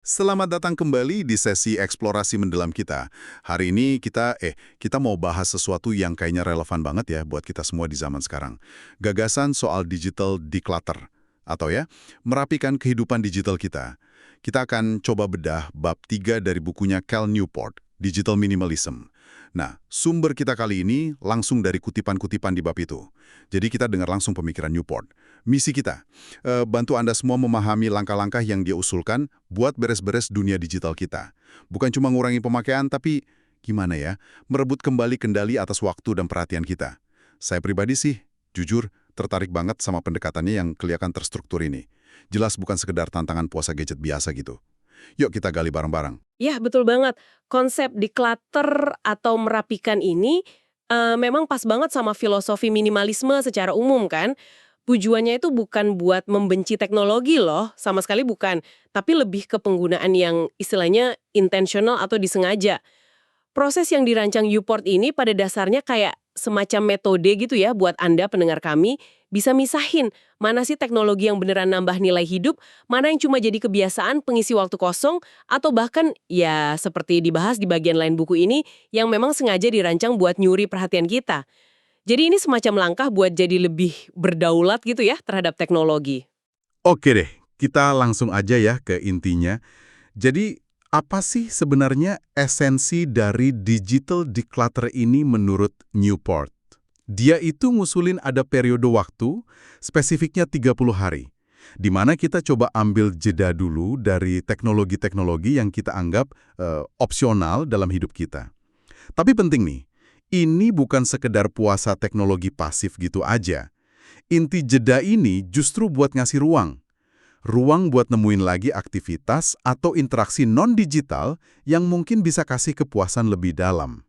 Selamat datang kembali di sesi eksplorasi mendalam kita. Hari ini kita mau bahas sesuatu yang kayaknya relevan banget ya buat kita semua di zaman sekarang. Gagasan soal digital declutter atau ya, merapikan kehidupan digital kita. Kita akan coba bedah bab 3 dari bukunya Cal Newport, Digital Minimalism. Nah, sumber kita kali ini langsung dari kutipan-kutipan di bab itu. Jadi kita dengar langsung pemikiran Newport. Misi kita, bantu Anda semua memahami langkah-langkah yang dia usulkan buat beres-beres dunia digital kita. Bukan cuma ngurangi pemakaian, tapi gimana ya, merebut kembali kendali atas waktu dan perhatian kita. Saya pribadi sih, jujur, tertarik banget sama pendekatannya yang kelihatan terstruktur ini. Jelas bukan sekedar tantangan puasa gadget biasa gitu. Yuk kita gali bareng-barang. Ya, betul banget. Konsep declutter atau merapikan ini memang pas banget sama filosofi minimalisme secara umum kan. Tujuannya itu bukan buat membenci teknologi loh, sama sekali bukan. Tapi lebih ke penggunaan yang istilahnya intentional atau disengaja. Proses yang dirancang Newport ini pada dasarnya kayak semacam metode gitu ya buat Anda pendengar kami bisa misahin mana sih teknologi yang beneran nambah nilai hidup, mana yang cuma jadi kebiasaan pengisi waktu kosong, atau bahkan ya seperti dibahas di bagian lain buku ini yang memang sengaja dirancang buat nyuri perhatian kita. Jadi ini semacam langkah buat jadi lebih berdaulat gitu ya terhadap teknologi. Oke deh, kita langsung aja ya ke intinya. Jadi, apa sih sebenarnya esensi dari digital declutter ini menurut Newport? Dia itu ngusulin ada periode waktu, spesifiknya 30 hari, di mana kita coba ambil jeda dulu dari teknologi-teknologi yang kita anggap opsional dalam hidup kita. Tapi penting nih, ini bukan sekedar puasa teknologi pasif gitu aja. Inti jeda ini justru buat ngasih ruang buat nemuin lagi aktivitas atau interaksi non-digital yang mungkin bisa kasih kepuasan lebih dalam.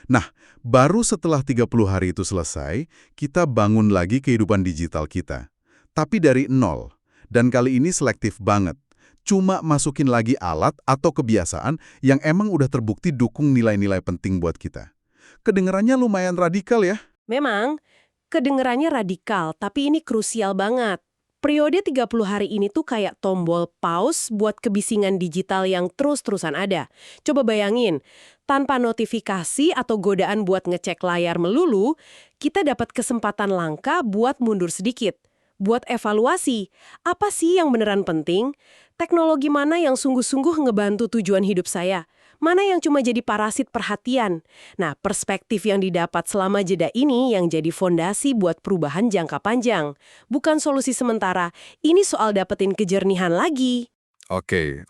Nah, baru setelah 30 hari itu selesai, kita bangun lagi kehidupan digital kita. Tapi dari nol. Dan kali ini selektif banget. Cuma masukin lagi alat atau kebiasaan yang emang udah terbukti dukung nilai-nilai penting buat kita. Kedengerannya lumayan radikal ya. Memang, kedengerannya radikal, tapi ini krusial banget. Periode 30 hari ini tuh kayak tombol pause buat kebisingan digital yang terus-terusan ada. Coba bayangin, tanpa notifikasi atau godaan buat ngecek layar melulu, kita dapat kesempatan langka buat mundur sedikit. Buat evaluasi, apa sih yang beneran penting? Teknologi mana yang sungguh-sungguh ngebantu tujuan hidup saya? Mana yang cuma jadi parasit perhatian? Nah, perspektif yang didapat selama jeda ini yang jadi fondasi buat perubahan jangka panjang. Bukan solusi sementara, ini soal dapetin kejernihan lagi. Oke.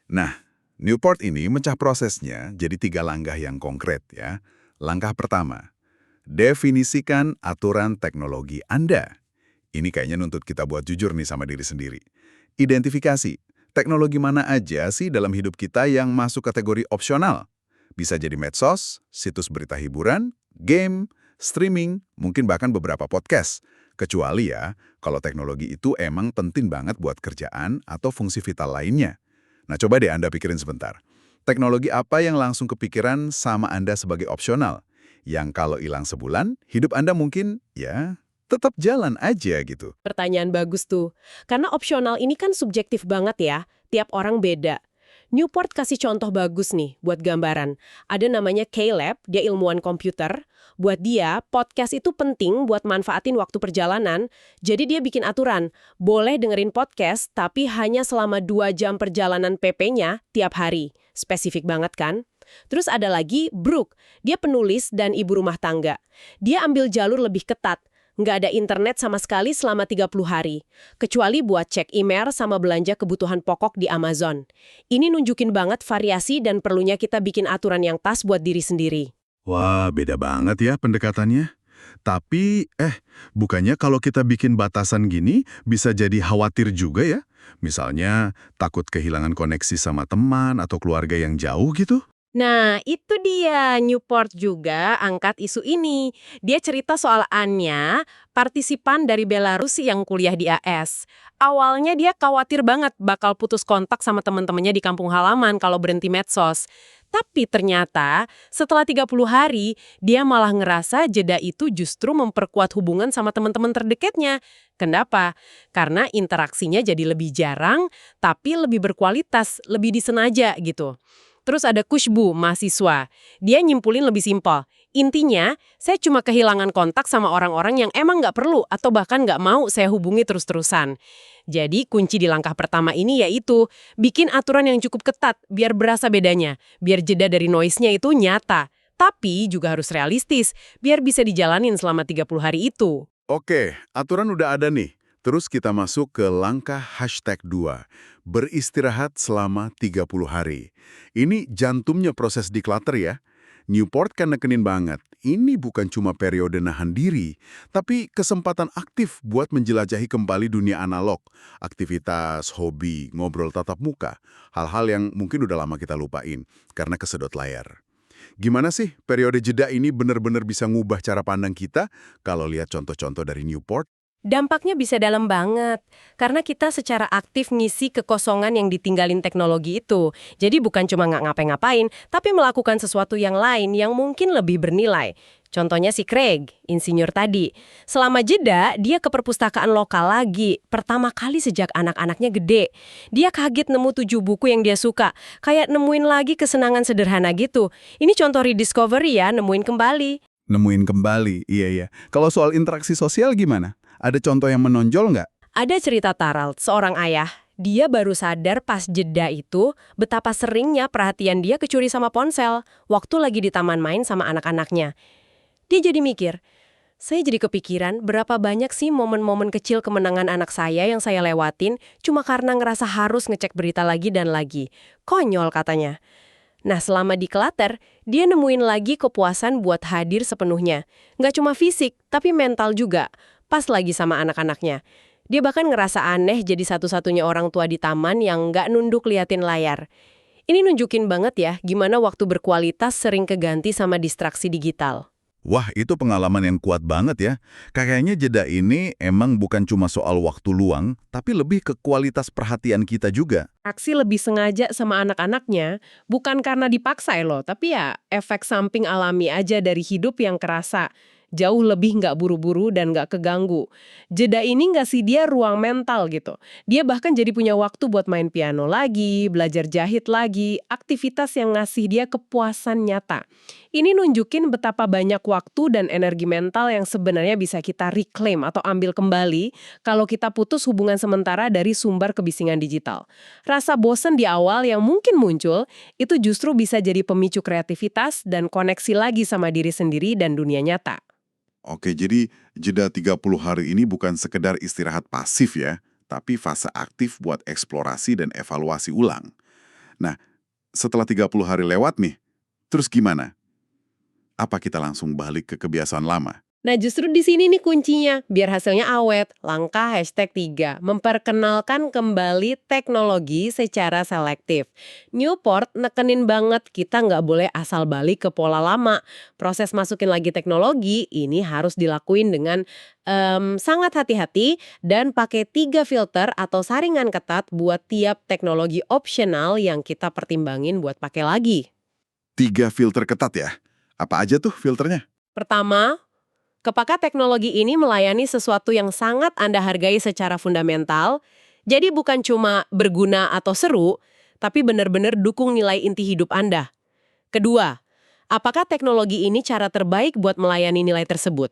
Nah, Newport ini mencah prosesnya jadi 3 langkah yang konkret ya. Langkah pertama, definisikan aturan teknologi Anda. Ini kayaknya nuntut kita buat jujur nih sama diri sendiri. Identifikasi, teknologi mana aja sih dalam hidup kita yang masuk kategori opsional? Bisa jadi medsos, situs berita hiburan, game, streaming, mungkin bahkan beberapa podcast. Kecuali ya, kalau teknologi itu emang penting banget buat kerjaan atau fungsi vital lainnya. Nah, coba deh Anda pikirin sebentar. Teknologi apa yang langsung kepikiran sama Anda sebagai opsional? Yang kalau hilang sebulan, hidup Anda mungkin, ya, tetap jalan aja gitu. Pertanyaan bagus tuh. Karena opsional ini kan subjektif banget ya, tiap orang beda. Newport kasih contoh bagus nih buat gambaran. Ada namanya Caleb, dia ilmuwan komputer. Buat dia, podcast itu penting buat manfaatin waktu perjalanan. Jadi dia bikin aturan, boleh dengerin podcast tapi hanya selama 2 jam perjalanan PP-nya tiap hari. Spesifik banget kan? Terus ada lagi Brooke, dia penulis dan ibu rumah tangga. Dia ambil jalur lebih ketat. Nggak ada internet sama sekali selama 30 hari. Kecuali buat cek email sama belanja kebutuhan pokok di Amazon. Ini nunjukin banget variasi dan perlunya kita bikin aturan yang pas buat diri sendiri. Wah, beda banget ya pendekatannya. Tapi, bukannya kalau kita bikin batasan gini bisa jadi khawatir juga ya? Misalnya, takut kehilangan koneksi sama teman atau keluarga yang jauh gitu? Nah, itu dia. Newport juga angkat isu ini. Dia cerita soal Anya, partisipan dari Belarus yang kuliah di AS. Awalnya dia khawatir banget bakal putus kontak sama teman-temannya di kampung halaman kalau berhenti medsos. Tapi ternyata setelah 30 hari, dia malah ngerasa jeda itu justru memperkuat hubungan sama teman-teman terdekatnya. Kenapa? Karena interaksinya jadi lebih jarang, tapi lebih berkualitas, lebih disengaja gitu. Terus ada Kushbu, mahasiswa. Dia nyimpulin lebih simpel. Intinya, saya cuma kehilangan kontak sama orang-orang yang emang nggak perlu atau bahkan nggak mau saya hubungi terus-terusan. Jadi kunci di langkah pertama ini yaitu bikin aturan yang cukup ketat biar berasa bedanya, biar jeda dari noise-nya itu nyata. Tapi juga harus realistis, biar bisa dijalanin selama 30 hari itu. Oke, aturan udah ada nih. Terus kita masuk ke langkah #2, beristirahat selama 30 hari. Ini jantumnya proses declutter ya. Newport kan nekenin banget, ini bukan cuma periode nahan diri, tapi kesempatan aktif buat menjelajahi kembali dunia analog, aktivitas, hobi, ngobrol tatap muka, hal-hal yang mungkin udah lama kita lupain karena kesedot layar. Gimana sih periode jeda ini benar-benar bisa ngubah cara pandang kita kalau lihat contoh-contoh dari Newport? Dampaknya bisa dalam banget, karena kita secara aktif ngisi kekosongan yang ditinggalin teknologi itu. Jadi bukan cuma nggak ngapa-ngapain, tapi melakukan sesuatu yang lain yang mungkin lebih bernilai. Contohnya si Craig, insinyur tadi. Selama jeda, dia ke perpustakaan lokal lagi. Pertama kali sejak anak-anaknya gede. Dia kaget nemu 7 buku yang dia suka. Kayak nemuin lagi kesenangan sederhana gitu. Ini contoh rediscovery ya, nemuin kembali. Nemuin kembali, iya. Kalau soal interaksi sosial gimana? Ada contoh yang menonjol nggak? Ada cerita Tarald, seorang ayah. Dia baru sadar pas jeda itu betapa seringnya perhatian dia kecuri sama ponsel waktu lagi di taman main sama anak-anaknya. Dia jadi mikir, saya jadi kepikiran berapa banyak sih momen-momen kecil kemenangan anak saya yang saya lewatin cuma karena ngerasa harus ngecek berita lagi dan lagi. Konyol katanya. Nah, selama di Klater, dia nemuin lagi kepuasan buat hadir sepenuhnya. Nggak cuma fisik, tapi mental juga. Pas lagi sama anak-anaknya. Dia bahkan ngerasa aneh jadi satu-satunya orang tua di taman yang nggak nunduk liatin layar. Ini nunjukin banget ya gimana waktu berkualitas sering keganti sama distraksi digital. Wah, itu pengalaman yang kuat banget ya. Kayaknya jeda ini emang bukan cuma soal waktu luang, tapi lebih ke kualitas perhatian kita juga. Aksi lebih sengaja sama anak-anaknya bukan karena dipaksa loh, tapi ya efek samping alami aja dari hidup yang kerasa. Jauh lebih nggak buru-buru dan nggak keganggu. Jeda ini ngasih dia ruang mental gitu. Dia bahkan jadi punya waktu buat main piano lagi, belajar jahit lagi, aktivitas yang ngasih dia kepuasan nyata. Ini nunjukin betapa banyak waktu dan energi mental yang sebenarnya bisa kita reclaim atau ambil kembali kalau kita putus hubungan sementara dari sumber kebisingan digital. Rasa bosan di awal yang mungkin muncul, itu justru bisa jadi pemicu kreativitas dan koneksi lagi sama diri sendiri dan dunia nyata. Oke, jadi jeda 30 hari ini bukan sekedar istirahat pasif ya, tapi fase aktif buat eksplorasi dan evaluasi ulang. Nah, setelah 30 hari lewat nih, terus gimana? Apa kita langsung balik ke kebiasaan lama? Nah justru di sini nih kuncinya, biar hasilnya awet. Langkah #3, memperkenalkan kembali teknologi secara selektif. Newport nekenin banget kita nggak boleh asal balik ke pola lama. Proses masukin lagi teknologi ini harus dilakuin dengan sangat hati-hati dan pakai 3 filter atau saringan ketat buat tiap teknologi opsional yang kita pertimbangin buat pakai lagi. 3 filter ketat ya? Apa aja tuh filternya? Pertama, apakah teknologi ini melayani sesuatu yang sangat Anda hargai secara fundamental, jadi bukan cuma berguna atau seru, tapi benar-benar dukung nilai inti hidup Anda. Kedua, apakah teknologi ini cara terbaik buat melayani nilai tersebut?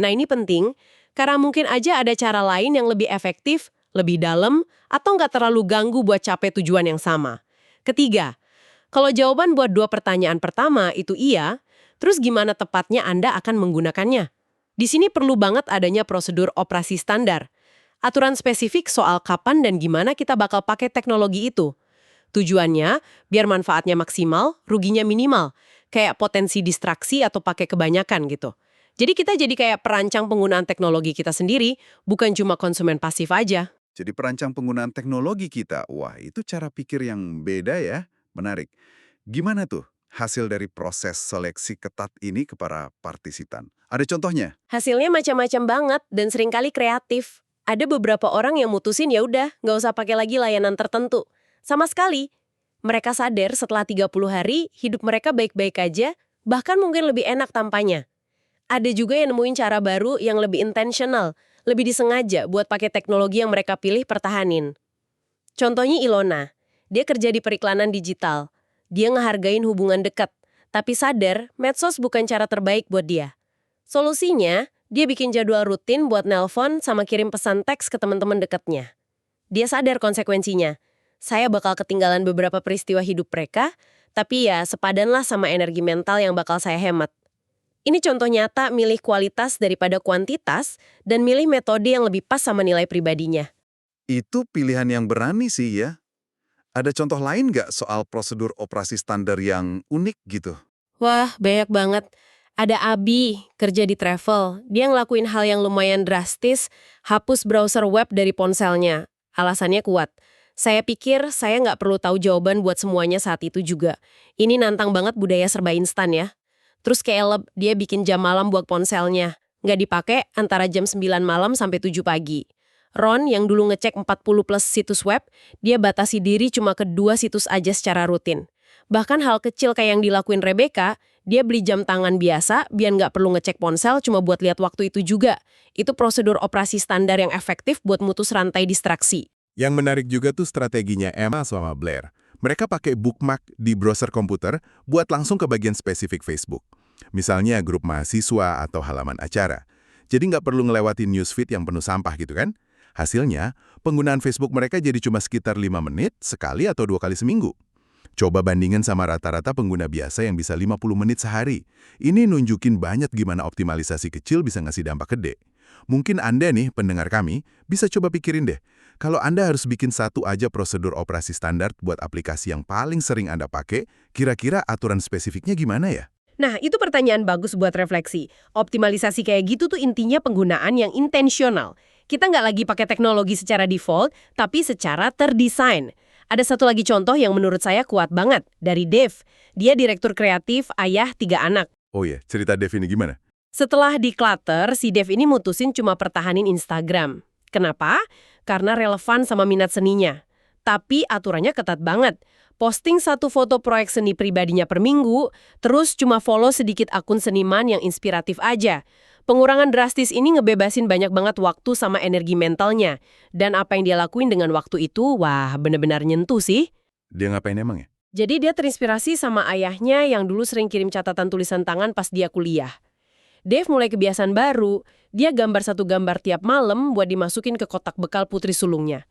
Nah ini penting, karena mungkin aja ada cara lain yang lebih efektif, lebih dalam, atau nggak terlalu ganggu buat capai tujuan yang sama. Ketiga, kalau jawaban buat 2 pertanyaan pertama itu iya, terus gimana tepatnya Anda akan menggunakannya? Di sini perlu banget adanya prosedur operasi standar. Aturan spesifik soal kapan dan gimana kita bakal pakai teknologi itu. Tujuannya, biar manfaatnya maksimal, ruginya minimal. Kayak potensi distraksi atau pakai kebanyakan gitu. Jadi kita jadi kayak perancang penggunaan teknologi kita sendiri, bukan cuma konsumen pasif aja. Jadi perancang penggunaan teknologi kita, wah itu cara pikir yang beda ya, menarik. Gimana tuh hasil dari proses seleksi ketat ini ke para partisipan? Ada contohnya? Hasilnya macam-macam banget dan seringkali kreatif. Ada beberapa orang yang mutusin ya udah, nggak usah pakai lagi layanan tertentu. Sama sekali. Mereka sadar setelah 30 hari, hidup mereka baik-baik aja, bahkan mungkin lebih enak tampaknya. Ada juga yang nemuin cara baru yang lebih intentional, lebih disengaja buat pakai teknologi yang mereka pilih pertahanin. Contohnya Ilona, dia kerja di periklanan digital. Dia ngehargain hubungan dekat, tapi sadar medsos bukan cara terbaik buat dia. Solusinya, dia bikin jadwal rutin buat nelpon sama kirim pesan teks ke teman-teman dekatnya. Dia sadar konsekuensinya. Saya bakal ketinggalan beberapa peristiwa hidup mereka, tapi ya sepadanlah sama energi mental yang bakal saya hemat. Ini contoh nyata milih kualitas daripada kuantitas dan milih metode yang lebih pas sama nilai pribadinya. Itu pilihan yang berani sih ya. Ada contoh lain nggak soal prosedur operasi standar yang unik gitu? Wah, banyak banget. Ada Abi, kerja di travel. Dia ngelakuin hal yang lumayan drastis, hapus browser web dari ponselnya. Alasannya kuat. Saya pikir saya nggak perlu tahu jawaban buat semuanya saat itu juga. Ini nantang banget budaya serba instan ya. Terus Caleb, dia bikin jam malam buat ponselnya. Nggak dipakai antara jam 9 malam sampai 7 pagi. Ron yang dulu ngecek 40 plus situs web, dia batasi diri cuma ke 2 situs aja secara rutin. Bahkan hal kecil kayak yang dilakuin Rebecca, dia beli jam tangan biasa biar nggak perlu ngecek ponsel cuma buat lihat waktu itu juga. Itu prosedur operasi standar yang efektif buat mutus rantai distraksi. Yang menarik juga tuh strateginya Emma sama Blair. Mereka pakai bookmark di browser komputer buat langsung ke bagian spesifik Facebook. Misalnya grup mahasiswa atau halaman acara. Jadi nggak perlu ngelewatin newsfeed yang penuh sampah gitu kan? Hasilnya, penggunaan Facebook mereka jadi cuma sekitar 5 menit sekali atau 2 kali seminggu. Coba bandingin sama rata-rata pengguna biasa yang bisa 50 menit sehari. Ini nunjukin banyak gimana optimalisasi kecil bisa ngasih dampak gede. Mungkin Anda nih, pendengar kami, bisa coba pikirin deh. Kalau Anda harus bikin satu aja prosedur operasi standar buat aplikasi yang paling sering Anda pakai, kira-kira aturan spesifiknya gimana ya? Nah, itu pertanyaan bagus buat refleksi. Optimalisasi kayak gitu tuh intinya penggunaan yang intensional. Kita nggak lagi pakai teknologi secara default, tapi secara terdesain. Ada satu lagi contoh yang menurut saya kuat banget, dari Dave. Dia direktur kreatif, ayah 3 anak. Oh ya, cerita Dev ini gimana? Setelah declutter, si Dave ini mutusin cuma pertahanin Instagram. Kenapa? Karena relevan sama minat seninya. Tapi aturannya ketat banget. Posting satu foto proyek seni pribadinya per minggu, terus cuma follow sedikit akun seniman yang inspiratif aja. Pengurangan drastis ini ngebebasin banyak banget waktu sama energi mentalnya. Dan apa yang dia lakuin dengan waktu itu, wah bener-bener nyentuh sih. Dia ngapain emang ya? Jadi dia terinspirasi sama ayahnya yang dulu sering kirim catatan tulisan tangan pas dia kuliah. Dave mulai kebiasaan baru, dia gambar satu gambar tiap malam buat dimasukin ke kotak bekal putri sulungnya.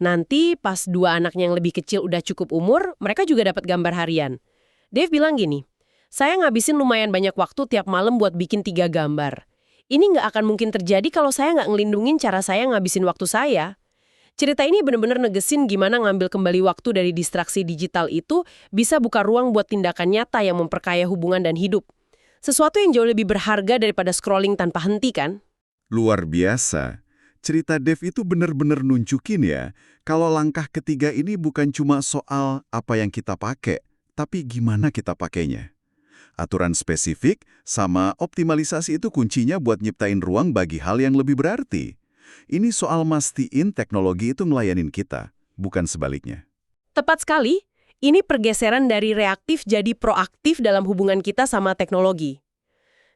Nanti pas 2 anaknya yang lebih kecil udah cukup umur, mereka juga dapat gambar harian. Dave bilang gini, saya ngabisin lumayan banyak waktu tiap malam buat bikin 3 gambar. Ini nggak akan mungkin terjadi kalau saya nggak ngelindungin cara saya ngabisin waktu saya. Cerita ini benar-benar negesin gimana ngambil kembali waktu dari distraksi digital itu bisa buka ruang buat tindakan nyata yang memperkaya hubungan dan hidup. Sesuatu yang jauh lebih berharga daripada scrolling tanpa henti kan? Luar biasa. Cerita Dev itu benar-benar nunjukin ya, kalau langkah ketiga ini bukan cuma soal apa yang kita pakai, tapi gimana kita pakainya. Aturan spesifik sama optimalisasi itu kuncinya buat nyiptain ruang bagi hal yang lebih berarti. Ini soal mastiin teknologi itu ngelayanin kita, bukan sebaliknya. Tepat sekali, ini pergeseran dari reaktif jadi proaktif dalam hubungan kita sama teknologi.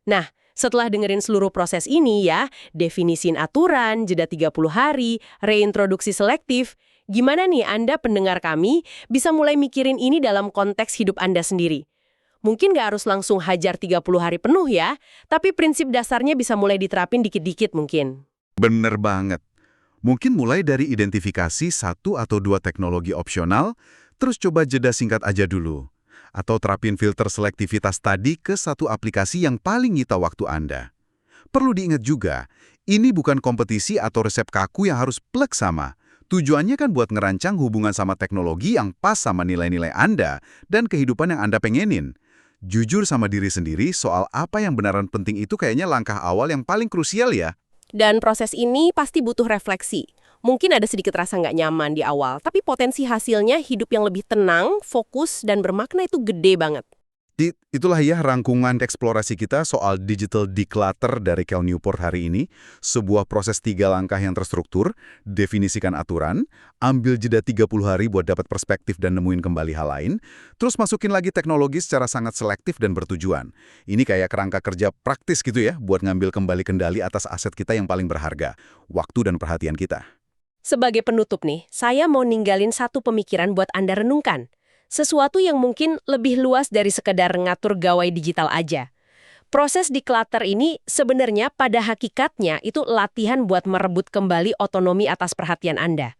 Nah, setelah dengerin seluruh proses ini ya, definisin aturan, jeda 30 hari, reintroduksi selektif, gimana nih Anda pendengar kami bisa mulai mikirin ini dalam konteks hidup Anda sendiri? Mungkin nggak harus langsung hajar 30 hari penuh ya, tapi prinsip dasarnya bisa mulai diterapin dikit-dikit mungkin. Bener banget. Mungkin mulai dari identifikasi 1 atau 2 teknologi opsional, terus coba jeda singkat aja dulu. Atau terapin filter selektivitas tadi ke satu aplikasi yang paling nyita waktu Anda. Perlu diingat juga, ini bukan kompetisi atau resep kaku yang harus plek sama. Tujuannya kan buat ngerancang hubungan sama teknologi yang pas sama nilai-nilai Anda dan kehidupan yang Anda pengenin. Jujur sama diri sendiri soal apa yang beneran penting itu kayaknya langkah awal yang paling krusial ya. Dan proses ini pasti butuh refleksi. Mungkin ada sedikit rasa nggak nyaman di awal, tapi potensi hasilnya hidup yang lebih tenang, fokus, dan bermakna itu gede banget. Itulah ya rangkuman eksplorasi kita soal digital declutter dari Cal Newport hari ini. Sebuah proses 3 langkah yang terstruktur, definisikan aturan, ambil jeda 30 hari buat dapat perspektif dan nemuin kembali hal lain, terus masukin lagi teknologi secara sangat selektif dan bertujuan. Ini kayak kerangka kerja praktis gitu ya, buat ngambil kembali kendali atas aset kita yang paling berharga, waktu dan perhatian kita. Sebagai penutup nih, saya mau ninggalin satu pemikiran buat Anda renungkan. Sesuatu yang mungkin lebih luas dari sekedar ngatur gawai digital aja. Proses declutter ini sebenarnya pada hakikatnya itu latihan buat merebut kembali otonomi atas perhatian Anda.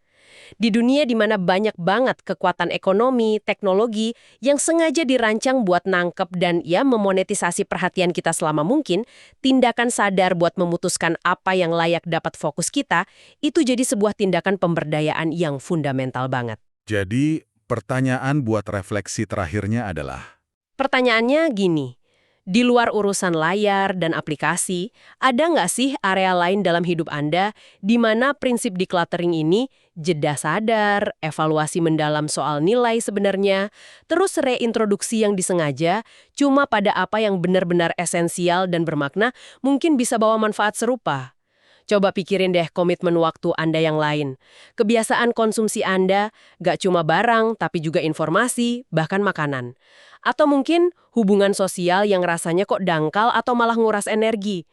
Di dunia di mana banyak banget kekuatan ekonomi, teknologi yang sengaja dirancang buat nangkep dan ya memonetisasi perhatian kita selama mungkin, tindakan sadar buat memutuskan apa yang layak dapat fokus kita, itu jadi sebuah tindakan pemberdayaan yang fundamental banget. Jadi, pertanyaan buat refleksi terakhirnya adalah, Pertanyaannya gini, di luar urusan layar dan aplikasi, ada nggak sih area lain dalam hidup Anda di mana prinsip decluttering ini jeda sadar, evaluasi mendalam soal nilai sebenarnya, terus reintroduksi yang disengaja, cuma pada apa yang benar-benar esensial dan bermakna mungkin bisa bawa manfaat serupa? Coba pikirin deh komitmen waktu Anda yang lain. Kebiasaan konsumsi Anda gak cuma barang, tapi juga informasi, bahkan makanan. Atau mungkin hubungan sosial yang rasanya kok dangkal atau malah nguras energi.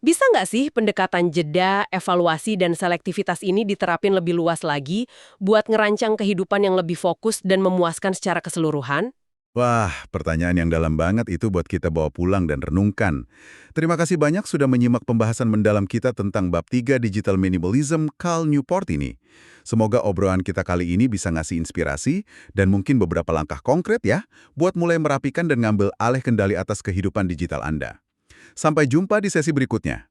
Bisa nggak sih pendekatan jeda, evaluasi, dan selektivitas ini diterapin lebih luas lagi buat ngerancang kehidupan yang lebih fokus dan memuaskan secara keseluruhan? wah, pertanyaan yang dalam banget itu buat kita bawa pulang dan renungkan. Terima kasih banyak sudah menyimak pembahasan mendalam kita tentang bab 3 Digital Minimalism Cal Newport ini. Semoga obrolan kita kali ini bisa ngasih inspirasi dan mungkin beberapa langkah konkret ya, buat mulai merapikan dan ngambil alih kendali atas kehidupan digital Anda. Sampai jumpa di sesi berikutnya.